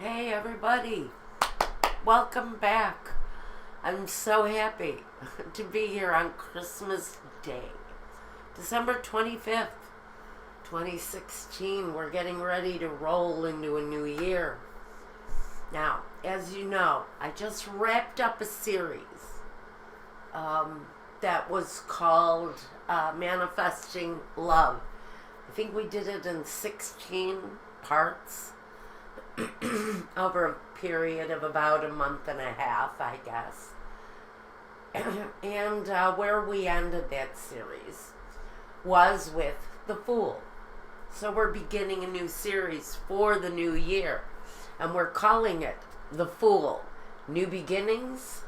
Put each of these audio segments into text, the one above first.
Hey everybody, welcome back. I'm so happy to be here on Christmas Day, December 25th, 2016. We're getting ready to roll into a new year. Now, as you know, I just wrapped up a series that was called Manifesting Love. I think we did it in 16 parts. Over a period of about a month and a half, I guess. And where we ended that series was with the Fool. So we're beginning a new series for the new year, and we're calling it The Fool, New Beginnings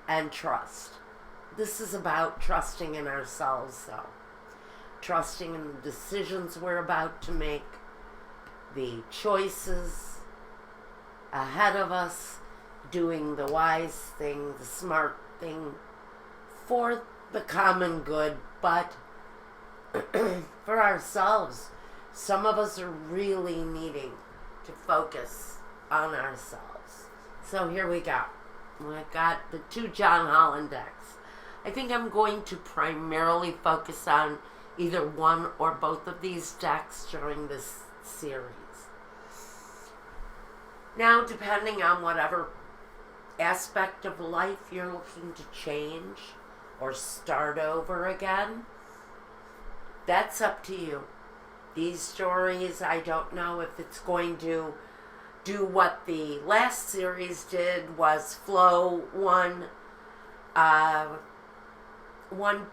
and Trust. This is about trusting in ourselves, though. Trusting in the decisions we're about to make, the choices ahead of us, doing the wise thing, the smart thing for the common good, but for ourselves. Some of us are really needing to focus on ourselves. So here we go. I've got the 2 John Holland decks. I think I'm going to primarily focus on either one or both of these decks during this series. Now, depending on whatever aspect of life you're looking to change or start over again, that's up to you. These stories, I don't know if it's going to do what the last series did, was flow one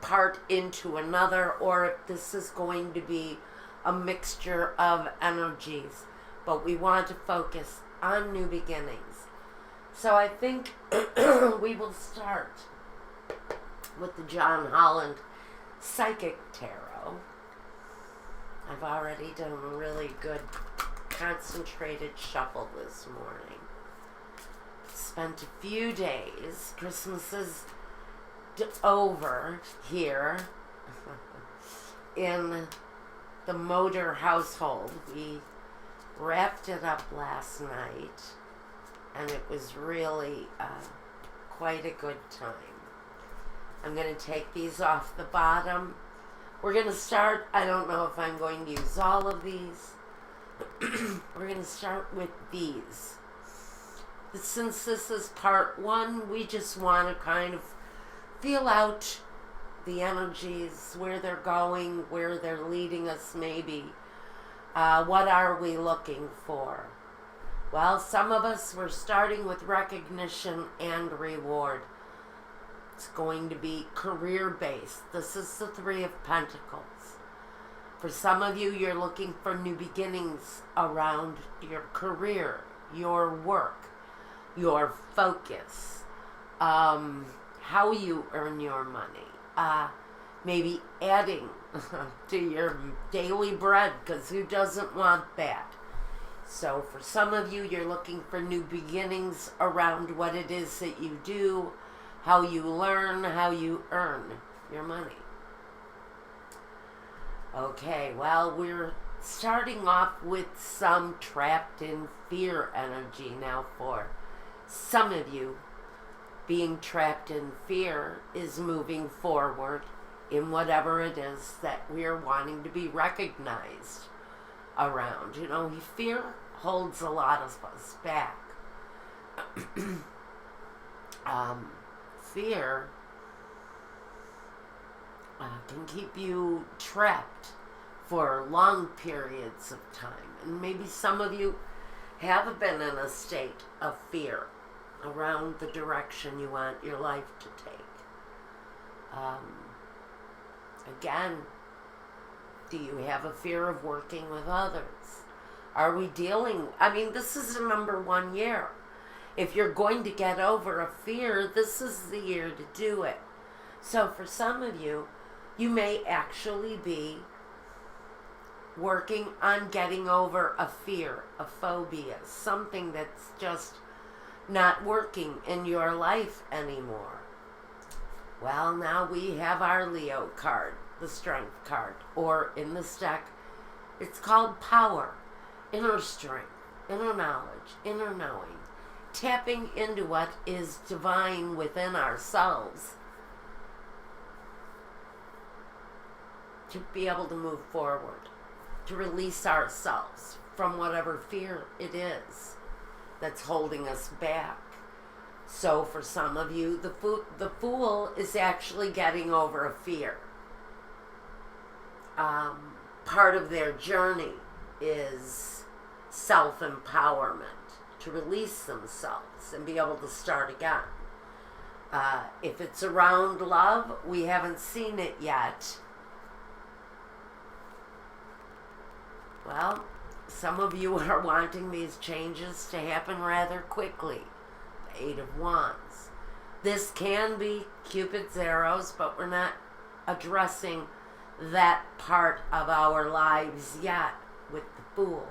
part into another, or if this is going to be a mixture of energies. But we want to focus on new beginnings. So I think we will start with the John Holland Psychic Tarot. I've already done a really good concentrated shuffle this morning. Spent a few days. Christmas is over here in the Motor household. We wrapped it up last night, and it was really quite a good time. I'm going to take these off the bottom. We're going to start, I don't know if I'm going to use all of these. We're going to start with these. Since this is part 1, we just want to kind of feel out the energies, where they're going, where they're leading us maybe. What are we looking for? Well, some of us, we're starting with recognition and reward. It's going to be career-based. This is the 3 of Pentacles. For some of you, you're looking for new beginnings around your career, your work, your focus, how you earn your money, maybe adding to your daily bread, because who doesn't want that? So for some of you, you're looking for new beginnings around what it is that you do, how you learn, how you earn your money. Okay, well, we're starting off with some trapped in fear energy now. For some of you, being trapped in fear is moving forward in whatever it is that we're wanting to be recognized around. You know, fear holds a lot of us back. Fear can keep you trapped for long periods of time. And maybe some of you have been in a state of fear around the direction you want your life to take. Again, do you have a fear of working with others? Are we dealing, this is the number 1 year. If you're going to get over a fear, this is the year to do it. So for some of you, you may actually be working on getting over a fear, a phobia, something that's just not working in your life anymore. Well, now we have our Leo card, the Strength card, or in this deck, it's called Power, inner strength. inner knowledge, inner knowing, tapping into what is divine within ourselves to be able to move forward, to release ourselves from whatever fear it is that's holding us back. So for some of you, the fool is actually getting over a fear. Part of their journey is self-empowerment, to release themselves and be able to start again. If it's around love, we haven't seen it yet. Well, some of you are wanting these changes to happen rather quickly. The Eight of Wands. This can be Cupid's arrows, but we're not addressing that part of our lives yet with the Fool.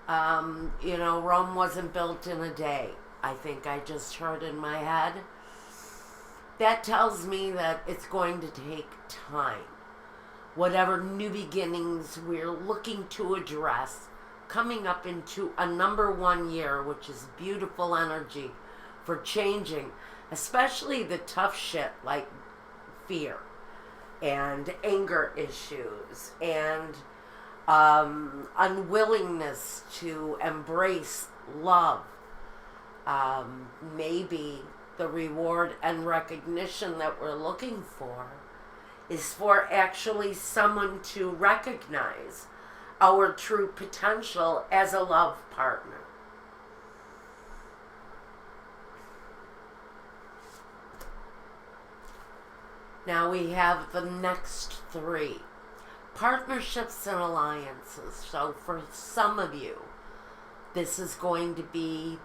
Rome wasn't built in a day. I think I just heard in my head. That tells me that it's going to take time. Whatever new beginnings we're looking to address, coming up into a number 1 year, which is beautiful energy for changing, especially the tough shit like fear and anger issues and unwillingness to embrace love. Maybe the reward and recognition that we're looking for is for actually someone to recognize our true potential as a love partner. Now we have the next 3. Partnerships and alliances. So for some of you, this is going to be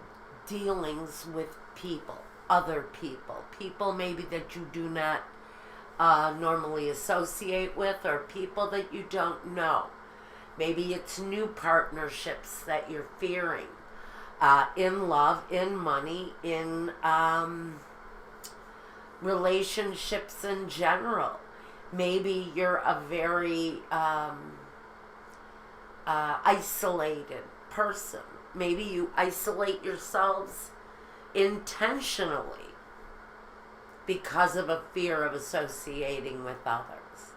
dealings with people, other people maybe that you do not normally associate with, or people that you don't know. Maybe it's new partnerships that you're fearing, in love, in money, in relationships in general. Maybe you're a very isolated person. Maybe you isolate yourselves intentionally because of a fear of associating with others.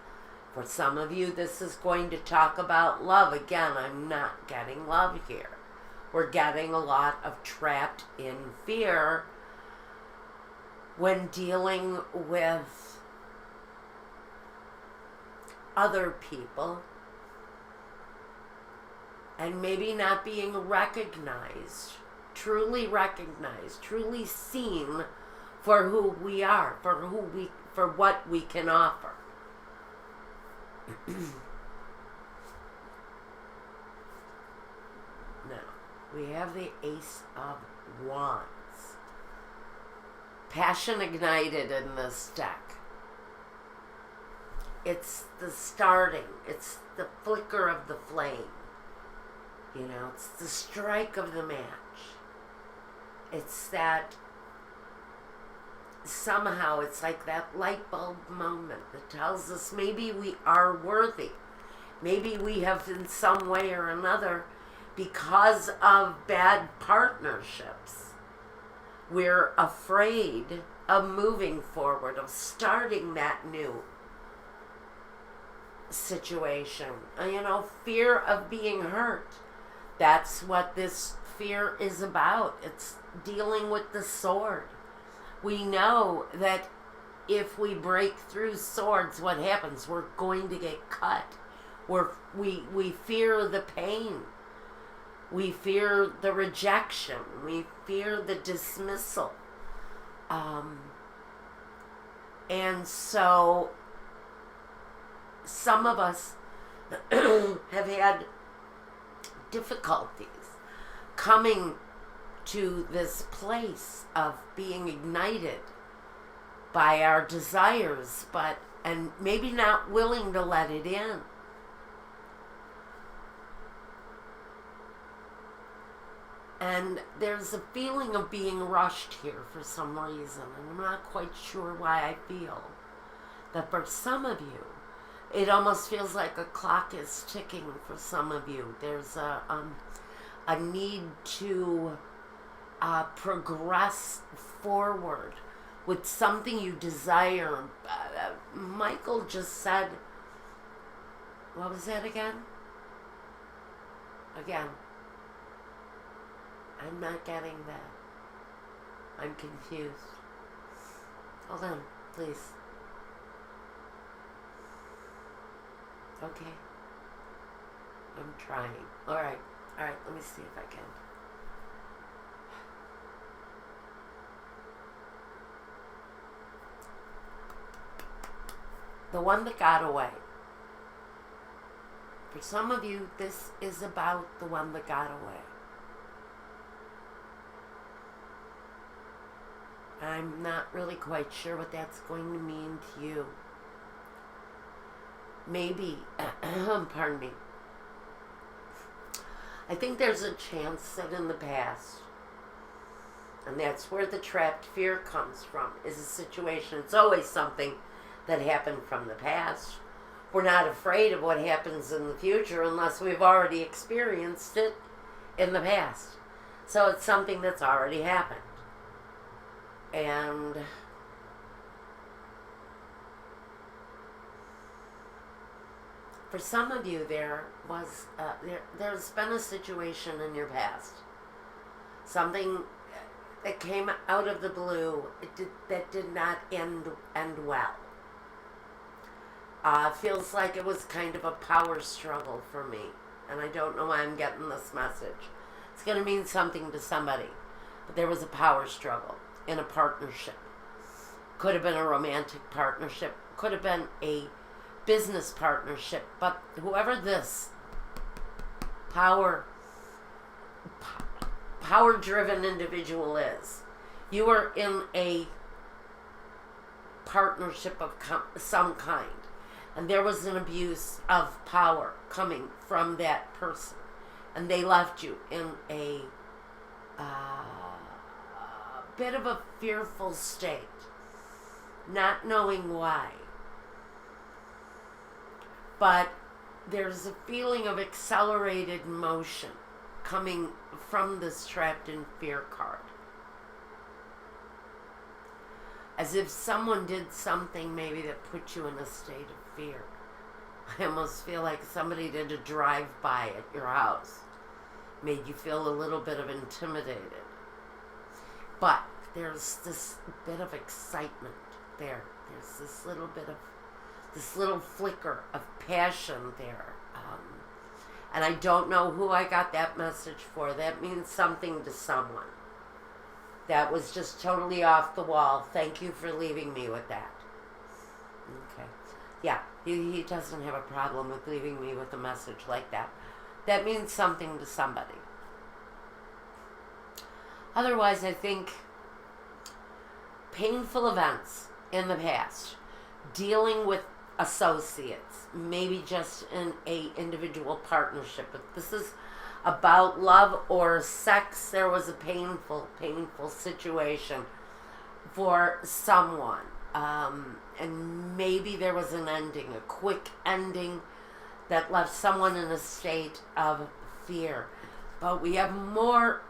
For some of you, this is going to talk about love. Again, I'm not getting love here. We're getting a lot of trapped in fear when dealing with other people and maybe not being recognized, truly seen for who we are, for what we can offer. Now, we have the Ace of Wands. Passion ignited in this deck. It's the starting. It's the flicker of the flame. It's the strike of the match. It's that somehow it's like that light bulb moment that tells us maybe we are worthy. Maybe we have in some way or another, because of bad partnerships, we're afraid of moving forward, of starting that new situation. Fear of being hurt. That's what this fear is about. It's dealing with the sword. We know that if we break through swords, what happens? We're going to get cut. We fear the pain. We fear the rejection. We fear the dismissal. And so some of us have had difficulties coming to this place of being ignited by our desires, and maybe not willing to let it in. And there's a feeling of being rushed here for some reason, and I'm not quite sure why I feel that for some of you, it almost feels like a clock is ticking for some of you. There's a a need to progress forward with something you desire. Michael just said, what was that again? Again. I'm not getting that. I'm confused. Hold on, please. Okay. I'm trying. Alright, let me see if I can. The one that got away. For some of you, this is about the one that got away. I'm not really quite sure what that's going to mean to you. Maybe, pardon me. I think there's a chance that in the past, and that's where the trapped fear comes from, is a situation. It's always something that happened from the past. We're not afraid of what happens in the future unless we've already experienced it in the past. So it's something that's already happened. And for some of you, there's been a situation in your past, something that came out of the blue that did not end well. Feels like it was kind of a power struggle for me, and I don't know why I'm getting this message. It's going to mean something to somebody, but there was a power struggle in a partnership. Could have been a romantic partnership, could have been a business partnership, but whoever this power-driven individual is, you are in a partnership of some kind, and there was an abuse of power coming from that person, and they left you in a bit of a fearful state, not knowing why. But there's a feeling of accelerated motion coming from this trapped in fear card. As if someone did something maybe that put you in a state of fear. I almost feel like somebody did a drive-by at your house. Made you feel a little bit of intimidated. But there's this bit of excitement there. There's this little flicker of passion there. And I don't know who I got that message for. That means something to someone. That was just totally off the wall. Thank you for leaving me with that. Okay. Yeah, he doesn't have a problem with leaving me with a message like that. That means something to somebody. Otherwise, I think painful events in the past, dealing with associates, maybe just in a individual partnership. If this is about love or sex, there was a painful situation for someone. And maybe there was an ending, a quick ending that left someone in a state of fear. But we have more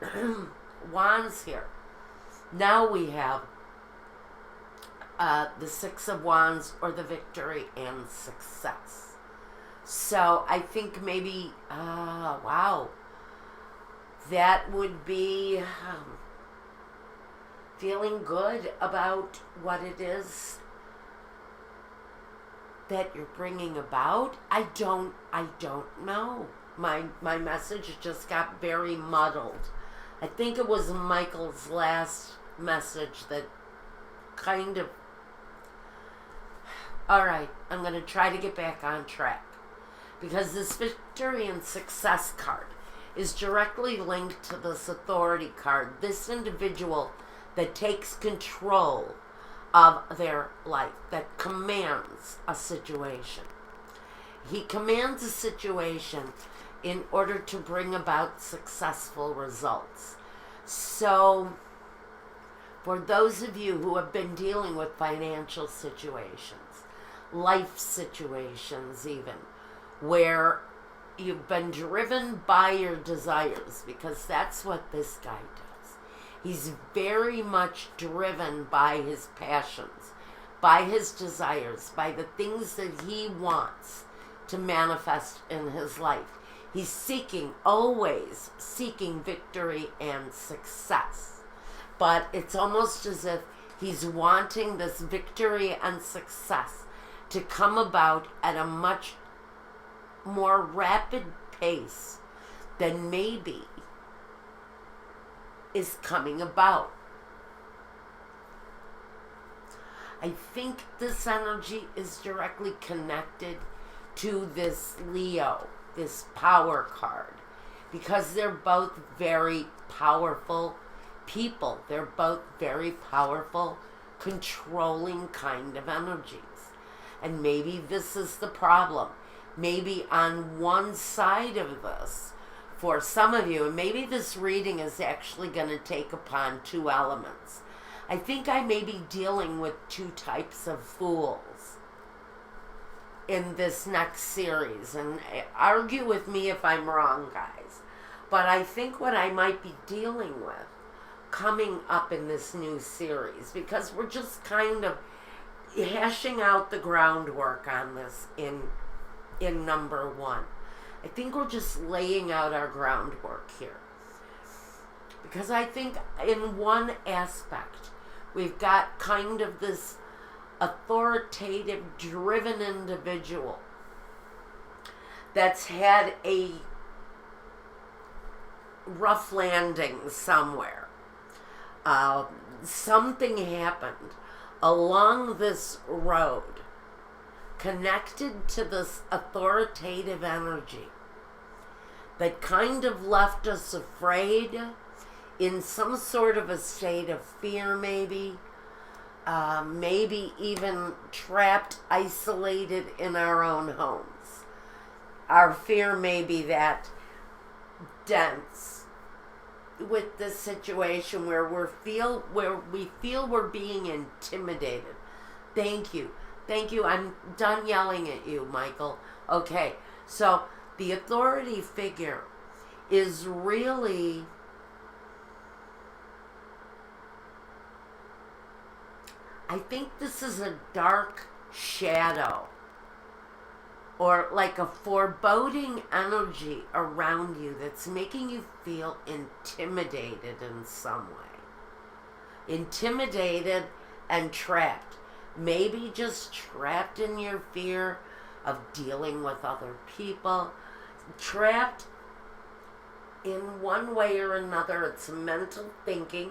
wands here. Now we have the Six of Wands, or the victory and success. So I think maybe, wow, that would be feeling good about what it is that you're bringing about. I don't know. My message just got very muddled. I think it was Michael's last message that kind of... Alright, I'm going to try to get back on track. Because this victory and success card is directly linked to this authority card. This individual that takes control of their life, that commands a situation. He commands a situation in order to bring about successful results. So, for those of you who have been dealing with financial situations, life situations even, where you've been driven by your desires, because that's what this guy does. He's very much driven by his passions, by his desires, by the things that he wants to manifest in his life. He's seeking, always seeking victory and success. But it's almost as if he's wanting this victory and success to come about at a much more rapid pace than maybe is coming about. I think this energy is directly connected to this Leo, this power card, because they're both very powerful people. They're both very powerful, controlling kind of energies. And maybe this is the problem. Maybe on one side of this, for some of you, and maybe this reading is actually going to take upon two elements. I think I may be dealing with two types of fools in this next series. And argue with me if I'm wrong, guys. But I think what I might be dealing with coming up in this new series, because we're just kind of hashing out the groundwork on this in number one. I think we're just laying out our groundwork here. Because I think in one aspect, we've got kind of this authoritative, driven individual that's had a rough landing somewhere. Something happened along this road connected to this authoritative energy that kind of left us afraid, in some sort of a state of fear, maybe even trapped, isolated in our own homes. Our fear may be that dense with this situation where we feel we're being intimidated. Thank you. I'm done yelling at you, Michael. Okay, so the authority figure is really I think this is a dark shadow, or like a foreboding energy around you that's making you feel intimidated in some way. Intimidated and trapped. Maybe just trapped in your fear of dealing with other people. Trapped in one way or another. It's mental thinking.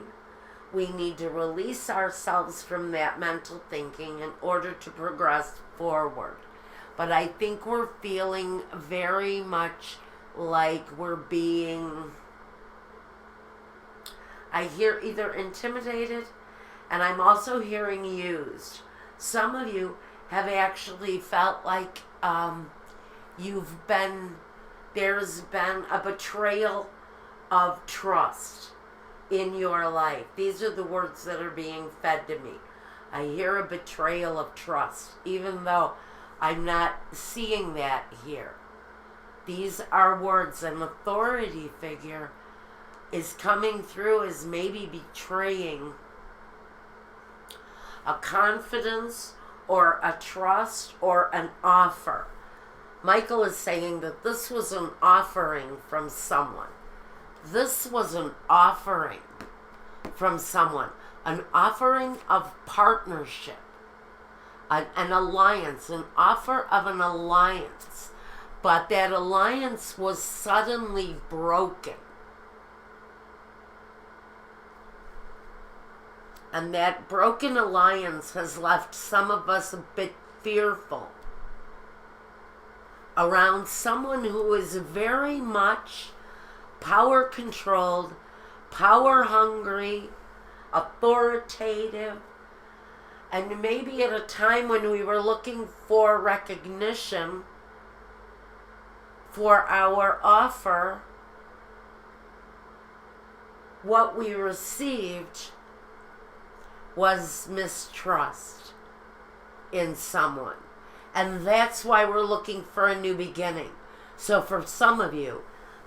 We need to release ourselves from that mental thinking in order to progress forward. But I think we're feeling very much like we're being, I hear either intimidated, and I'm also hearing used. Some of you have actually felt like there's been a betrayal of trust in your life. These are the words that are being fed to me. I hear a betrayal of trust, even though I'm not seeing that here. These are words. An authority figure is coming through as maybe betraying a confidence or a trust or an offer. Michael is saying that this was an offering from someone. This was an offering from someone. An offering of partnership. An alliance. An offer of an alliance. But that alliance was suddenly broken. And that broken alliance has left some of us a bit fearful around someone who is very much power controlled, power hungry, authoritative, and maybe at a time when we were looking for recognition for our offer, what we received was mistrust in someone. And that's why we're looking for a new beginning. So for some of you,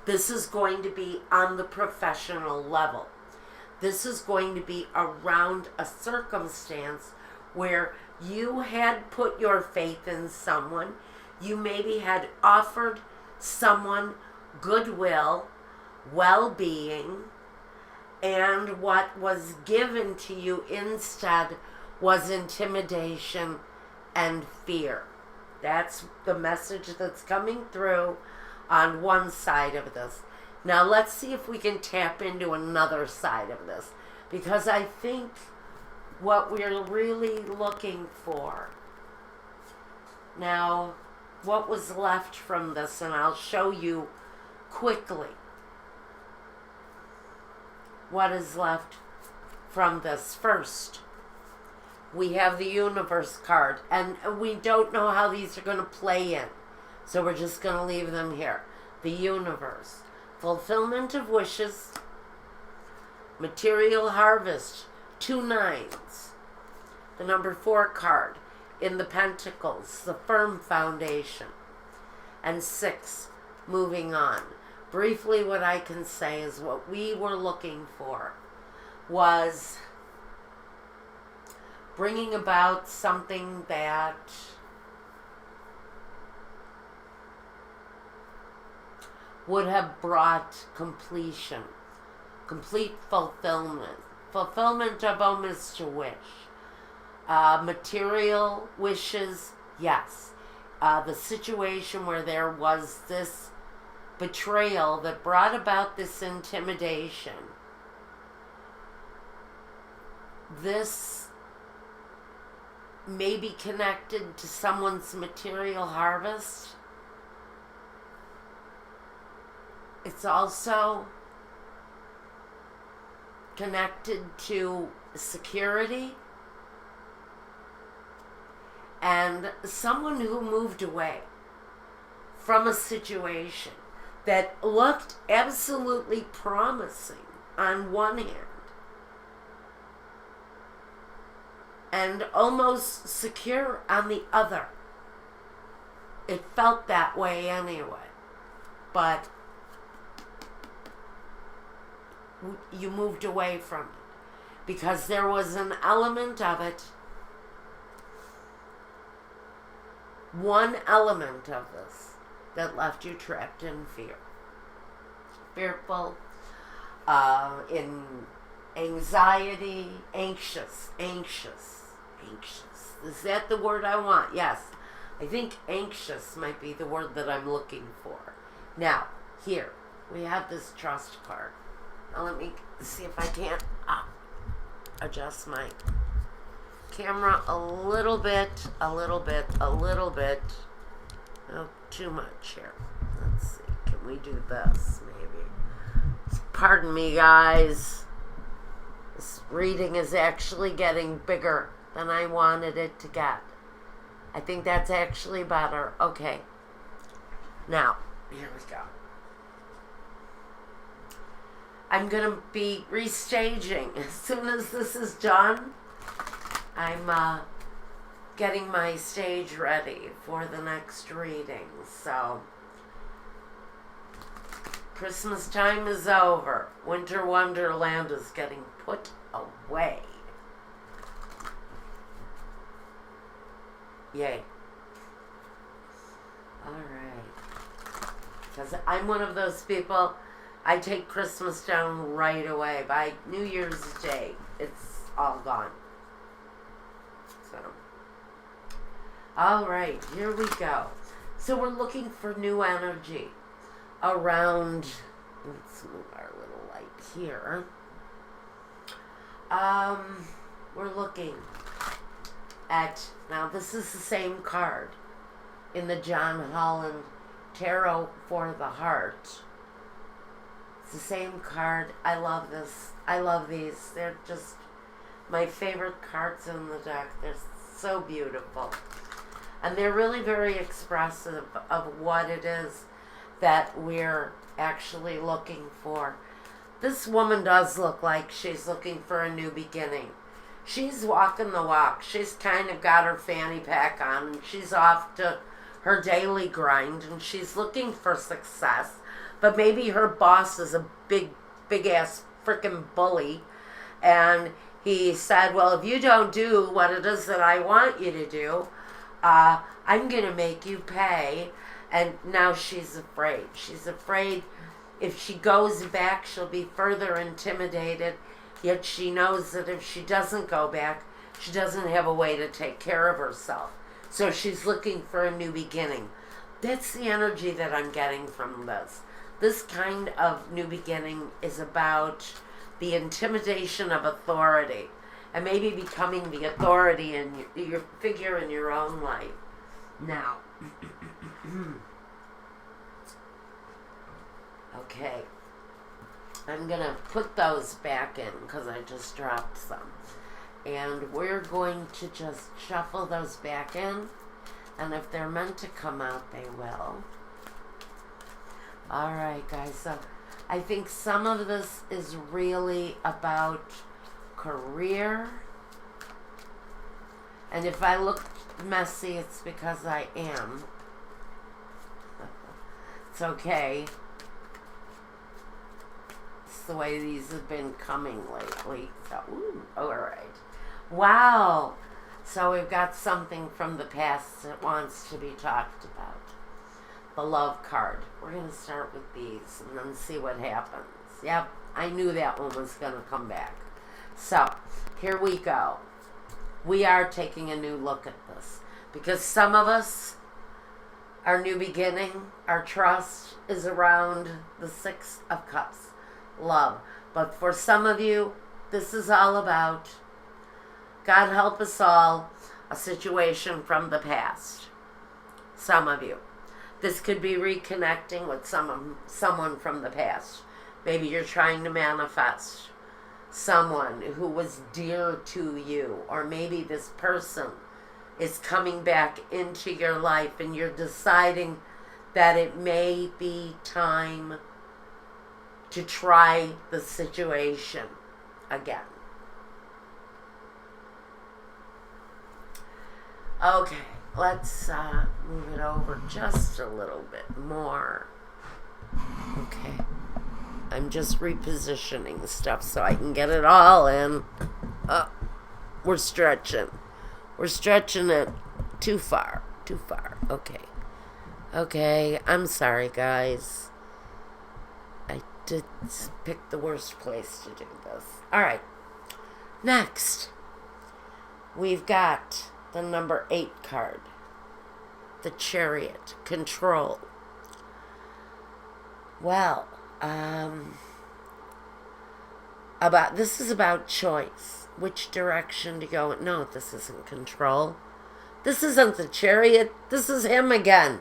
this is going to be on the professional level. This is going to be around a circumstance where you had put your faith in someone. You maybe had offered someone goodwill, well-being, and what was given to you instead was intimidation and fear. That's the message that's coming through on one side of this. Now let's see if we can tap into another side of this, because I think what we're really looking for. Now, what was left from this, and I'll show you quickly what is left from this. First, we have the universe card, and we don't know how these are going to play in, so we're just going to leave them here. The universe, fulfillment of wishes, material harvest, 2 9s. The number 4 card in the Pentacles, the firm foundation, and 6, moving on. Briefly, what I can say is what we were looking for was bringing about something that would have brought completion, complete fulfillment of almost a wish. Material wishes, yes. The situation where there was this betrayal that brought about this intimidation. This may be connected to someone's material harvest. It's also connected to security and someone who moved away from a situation that looked absolutely promising on one hand and almost secure on the other. It felt that way anyway, but you moved away from it because there was an element of it, one element of this that left you trapped in fear, fearful, in anxiety, anxious. Is that the word I want? Yes. I think anxious might be the word that I'm looking for. Now, here, we have this trust card. Now let me see if I can't adjust my camera a little bit. Oh, too much here. Let's see. Can we do this, maybe? Pardon me, guys. This reading is actually getting bigger than I wanted it to get. I think that's actually better. Okay. Now, here we go. I'm going to be restaging. As soon as this is done, I'm getting my stage ready for the next reading. So, Christmas time is over. Winter Wonderland is getting put away. Yay. Alright. Because I'm one of those people, I take Christmas down right away. By New Year's Day, it's all gone. So, alright, here we go. So we're looking for new energy around, let's move our little light here. We're looking at, now this is the same card in the John Holland Tarot for the Heart. It's the same card. I love this. I love these. They're just my favorite cards in the deck. They're so beautiful. And they're really very expressive of what it is that we're actually looking for. This woman does look like she's looking for a new beginning. She's walking the walk. She's kind of got her fanny pack on, and she's off to her daily grind and she's looking for success, but maybe her boss is a big ass freaking bully, and he said, well, if you don't do what it is that I want you to do, I'm going to make you pay. And now she's afraid. She's afraid if she goes back, she'll be further intimidated. Yet she knows that if she doesn't go back, she doesn't have a way to take care of herself. So she's looking for a new beginning. That's the energy that I'm getting from this. This kind of new beginning is about the intimidation of authority and maybe becoming the authority in your figure in your own life. Now, okay, I'm going to put those back in because I just dropped some. And we're going to just shuffle those back in. And if they're meant to come out, they will. All right, guys. So I think some of this is really about career. And if I look messy, it's because I am. It's okay. It's the way these have been coming lately. So, all right. Wow. So we've got something from the past that wants to be talked about. The love card. We're going to start with these and then see what happens. Yep, I knew that one was going to come back. So, here we go. We are taking a new look at this. Because some of us, our new beginning, our trust is around the Six of Cups. Love. But for some of you, this is all about, God help us all, a situation from the past. Some of you. This could be reconnecting with someone from the past. Maybe you're trying to manifest someone who was dear to you. Or maybe this person is coming back into your life and you're deciding that it may be time to try the situation again. Okay, let's move it over just a little bit more. Okay, I'm just repositioning stuff so I can get it all in. We're stretching. We're stretching it too far. Okay, I'm sorry, guys. I did pick the worst place to do this. All right, next, we've got the number 8 card, the Chariot, control. Well, this is about choice. Which direction to go? No, this isn't control. This isn't the Chariot. This is him again.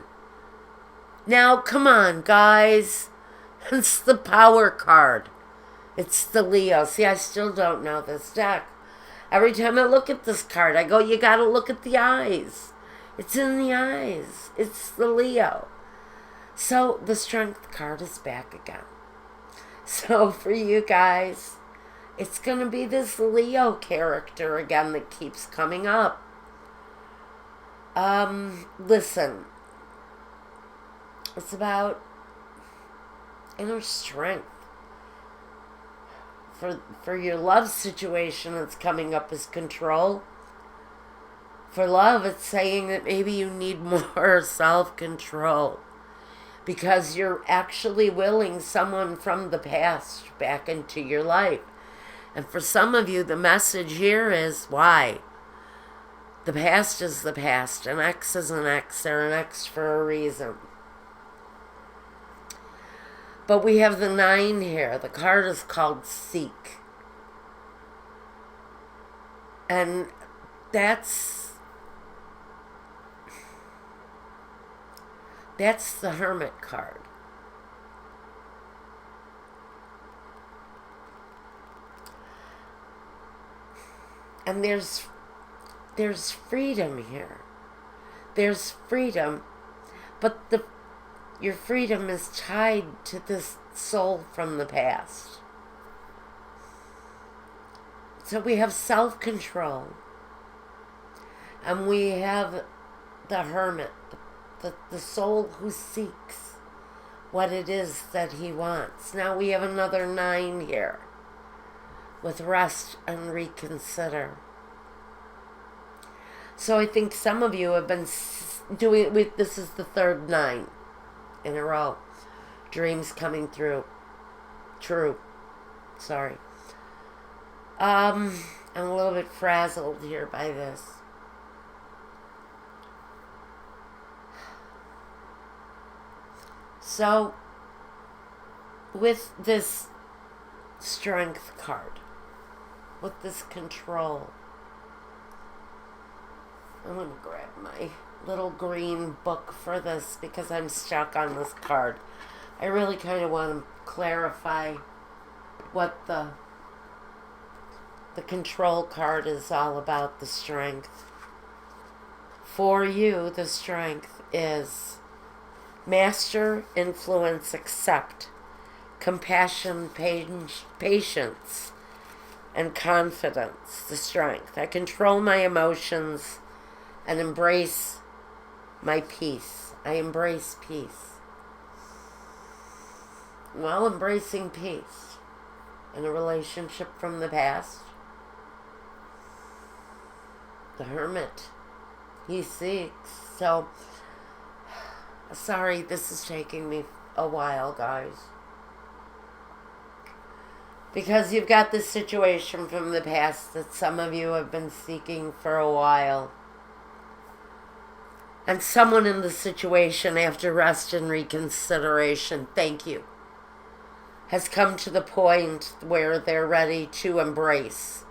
Now, come on, guys. It's the Power card. It's the Leo. See, I still don't know this deck. Every time I look at this card, I go, you got to look at the eyes. It's in the eyes. It's the Leo. So the Strength card is back again. So for you guys, it's going to be this Leo character again that keeps coming up. Listen. It's about inner strength. For your love situation, it's coming up as control. For love, it's saying that maybe you need more self-control because you're actually willing someone from the past back into your life. And for some of you, the message here is why? The past is the past. An ex is an ex. They're an ex for a reason. But we have the 9 here. The card is called Seek. And that's the Hermit card. And there's freedom here. There's freedom, but your freedom is tied to this soul from the past. So we have self-control. And we have the Hermit, the soul who seeks what it is that he wants. Now we have another 9 here with rest and reconsider. So I think some of you have been doing it. This is the third 9 in a row. Dreams coming through. True. Sorry. I'm a little bit frazzled here by this. So, with this strength card, with this control, I'm going to grab my little green book for this because I'm stuck on this card. I really kind of want to clarify what the control card is all about, the strength. For you, the strength is master, influence, accept, compassion, patience, and confidence, the strength. I control my emotions and embrace my peace. I embrace peace. Well, embracing peace in a relationship from the past. The hermit, he seeks. So, sorry, this is taking me a while, guys. Because you've got this situation from the past that some of you have been seeking for a while. And someone in the situation, after rest and reconsideration, thank you, has come to the point where they're ready to embrace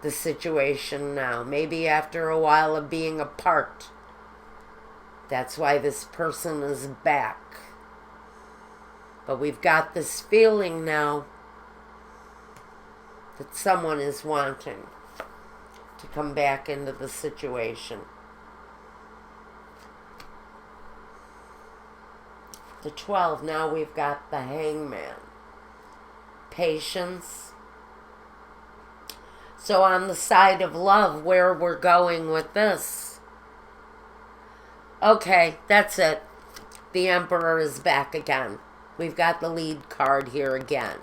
the situation now. Maybe after a while of being apart. That's why this person is back. But we've got this feeling now that someone is wanting to come back into the situation. The 12, now we've got the hangman. Patience. So on the side of love, where we're going with this. Okay, that's it. The Emperor is back again. We've got the lead card here again.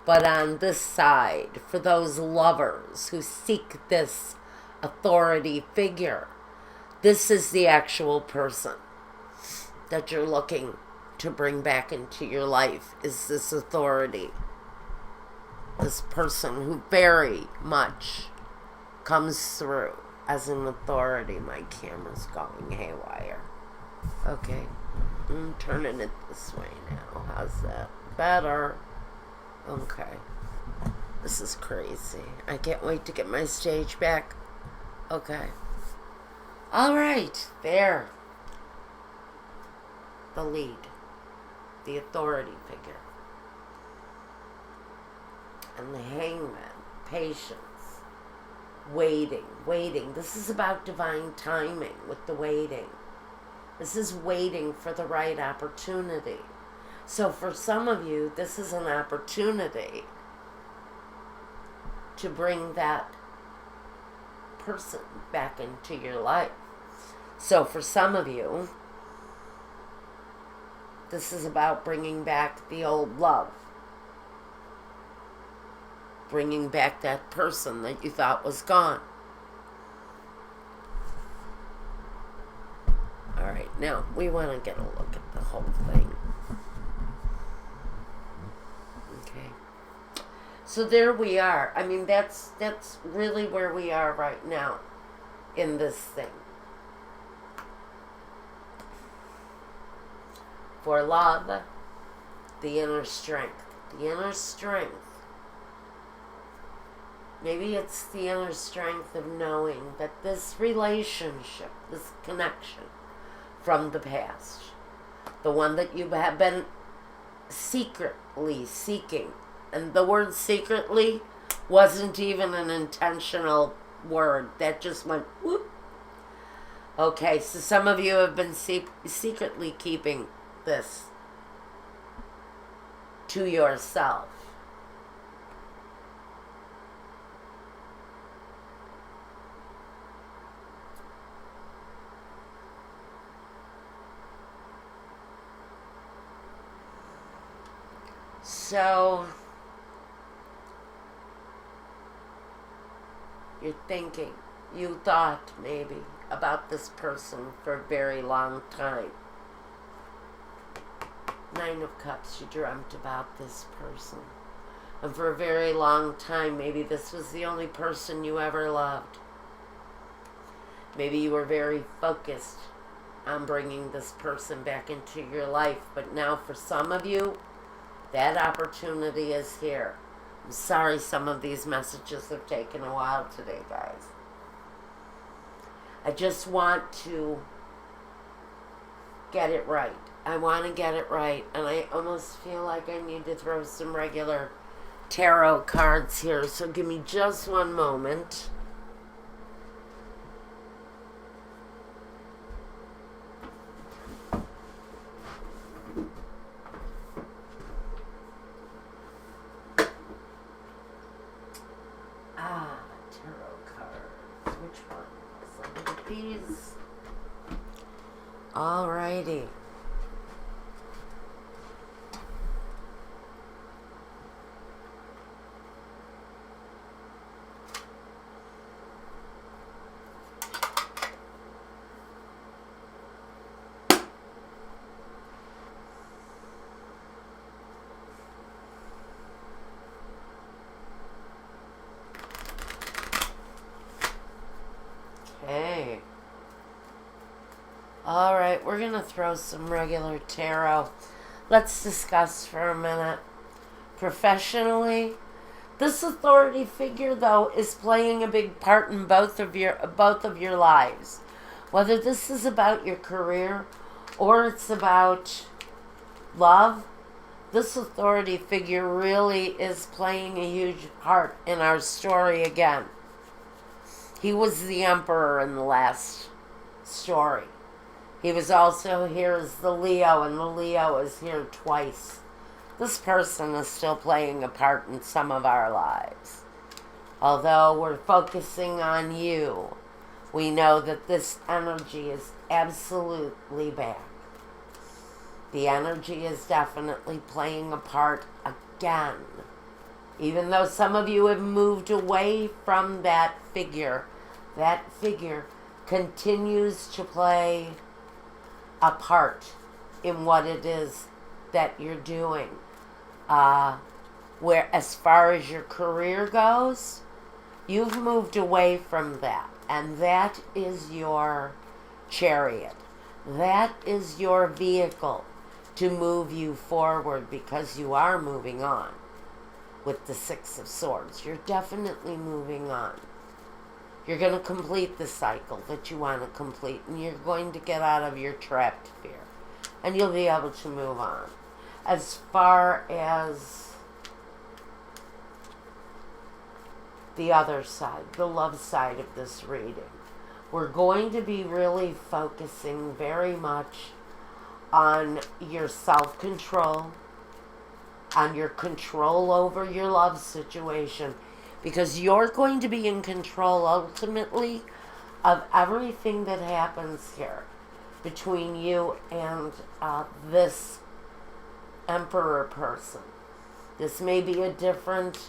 But on this side, for those lovers who seek this authority figure, this is the actual person that you're looking to bring back into your life, is this authority. This person who very much comes through as an authority. My camera's going haywire. Okay, I'm turning it this way now. How's that? Better. Okay. This is crazy. I can't wait to get my stage back. Okay. All right. There. The lead. The authority figure. And the hangman. Patience. Waiting. This is about divine timing with the waiting. This is waiting for the right opportunity. So for some of you, this is an opportunity to bring that person back into your life. So for some of you, this is about bringing back the old love. Bringing back that person that you thought was gone. All right, now we want to get a look at the whole thing. Okay. So there we are. I mean, that's really where we are right now in this thing. For love, the inner strength. The inner strength. Maybe it's the inner strength of knowing that this relationship, this connection from the past, the one that you have been secretly seeking, and the word secretly wasn't even an intentional word, that just went whoop. Okay, so some of you have been secretly keeping this to yourself. So, you're thinking, you thought maybe about this person for a very long time. Nine of Cups, you dreamt about this person. And for a very long time, maybe this was the only person you ever loved. Maybe you were very focused on bringing this person back into your life. But now for some of you, that opportunity is here. I'm sorry some of these messages have taken a while today, guys. I just want to get it right. I want to get it right. And I almost feel like I need to throw some regular tarot cards here. So give me just one moment. These. Alrighty. Okay. Alright, we're going to throw some regular tarot. Let's discuss for a minute. Professionally, this authority figure, though, is playing a big part in both of your lives. Whether this is about your career or it's about love, this authority figure really is playing a huge part in our story again. He was the emperor in the last story. He was also here as the Leo, and the Leo is here twice. This person is still playing a part in some of our lives. Although we're focusing on you, we know that this energy is absolutely back. The energy is definitely playing a part again. Even though some of you have moved away from that figure continues to play a part in what it is that you're doing. Where as far as your career goes, you've moved away from that. And that is your chariot. That is your vehicle to move you forward, because you are moving on with the Six of Swords. You're definitely moving on. You're going to complete the cycle that you want to complete, and you're going to get out of your trapped fear, and you'll be able to move on. As far as the other side, the love side of this reading, we're going to be really focusing very much on your self-control, on your control over your love situation, because you're going to be in control ultimately of everything that happens here between you and this emperor person. This may be a different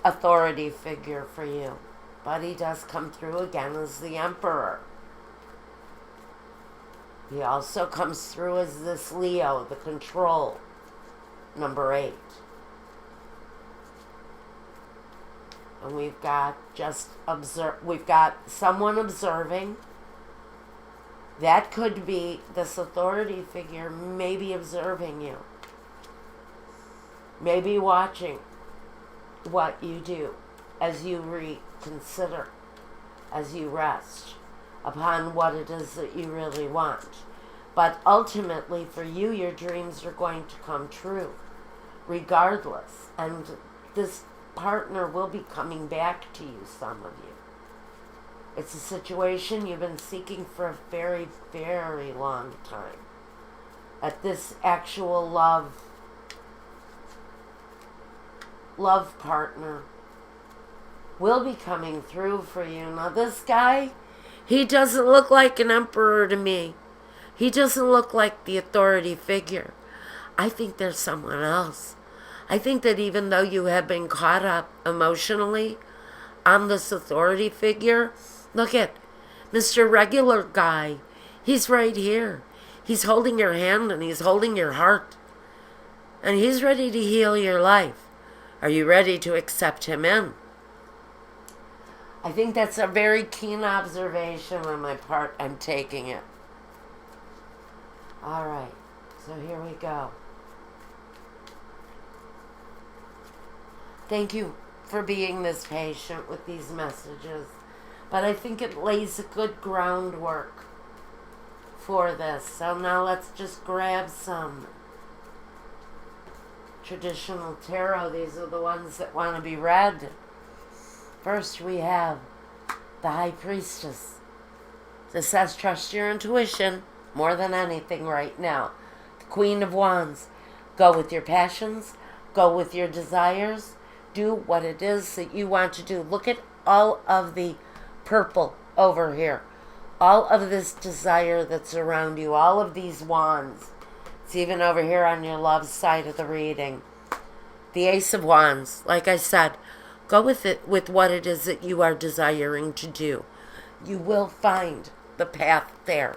authority figure for you, but he does come through again as the emperor. He also comes through as this Leo, the control, number 8. And we've got we've got someone observing. That could be this authority figure, maybe observing you, maybe watching what you do as you reconsider, as you rest upon what it is that you really want. But ultimately, for you, your dreams are going to come true, regardless. And this partner will be coming back to you, some of you. It's a situation you've been seeking for a very, very long time. At this actual love partner will be coming through for you. Now, this guy, he doesn't look like an emperor to me. He doesn't look like the authority figure. I think there's someone else. I think that even though you have been caught up emotionally on this authority figure, look at Mr. Regular Guy. He's right here. He's holding your hand and he's holding your heart. And he's ready to heal your life. Are you ready to accept him in? I think that's a very keen observation on my part. I'm taking it. All right. So here we go. Thank you for being this patient with these messages. But I think it lays a good groundwork for this. So now let's just grab some traditional tarot. These are the ones that want to be read. First we have the High Priestess. This says trust your intuition more than anything right now. The Queen of Wands. Go with your passions. Go with your desires. Do what it is that you want to do. Look at all of the purple over here. All of this desire that's around you. All of these wands. It's even over here on your love side of the reading. The Ace of Wands. Like I said, go with it, with what it is that you are desiring to do. You will find the path there.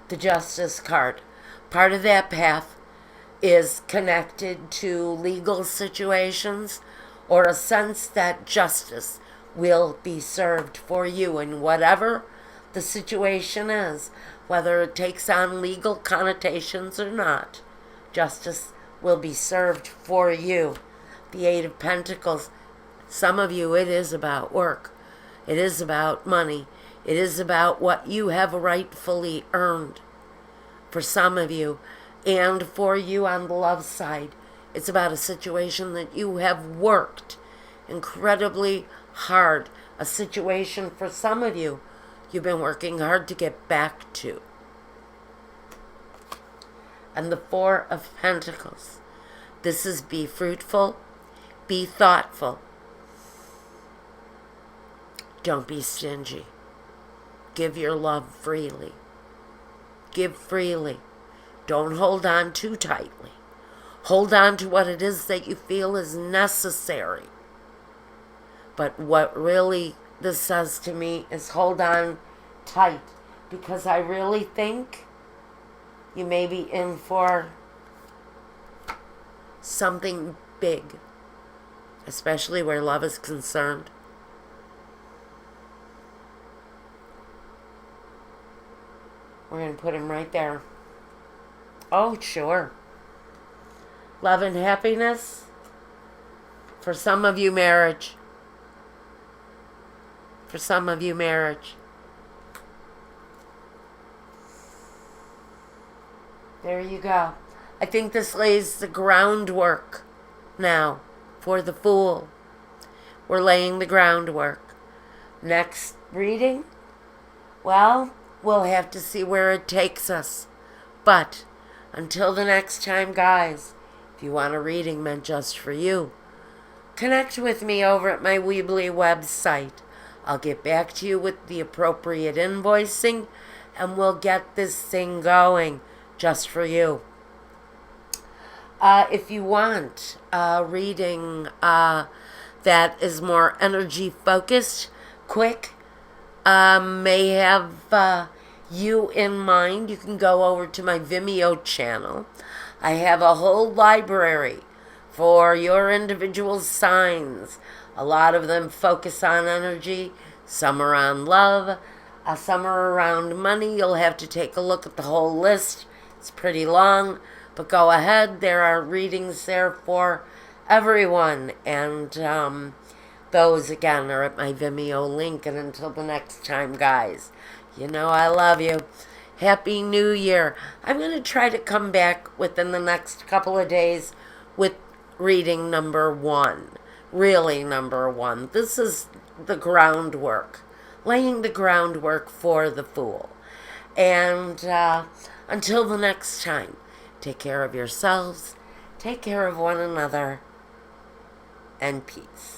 The Justice card. Part of that path is connected to legal situations or a sense that justice will be served for you in whatever the situation is, whether it takes on legal connotations or not. Justice will be served for you. The Eight of Pentacles. Some of you, it is about work. It is about money. It is about what you have rightfully earned. For some of you, and for you on the love side, it's about a situation that you have worked incredibly hard. A situation for some of you, you've been working hard to get back to. And the Four of Pentacles. This is be fruitful, be thoughtful. Don't be stingy. Give your love freely. Give freely. Don't hold on too tightly. Hold on to what it is that you feel is necessary. But what really this says to me is hold on tight, because I really think you may be in for something big, especially where love is concerned. We're going to put him right there. Oh, sure. Love and happiness. For some of you, marriage. For some of you, marriage. There you go. I think this lays the groundwork now for the Fool. We're laying the groundwork. Next reading? Well, we'll have to see where it takes us. But until the next time, guys, if you want a reading meant just for you, connect with me over at my Weebly website. I'll get back to you with the appropriate invoicing, and we'll get this thing going just for you. If you want a reading that is more energy focused, quick, may have you in mind, you can go over to my Vimeo channel. I have a whole library for your individual signs. A lot of them focus on energy, some are on love, some are around money. You'll have to take a look at the whole list. It's pretty long, but go ahead. There are readings there for everyone. And those, again, are at my Vimeo link. And until the next time, guys, you know I love you. Happy New Year. I'm going to try to come back within the next couple of days with reading number 1. Really number 1. This is the groundwork. Laying the groundwork for the Fool. And until the next time, take care of yourselves, take care of one another, and peace.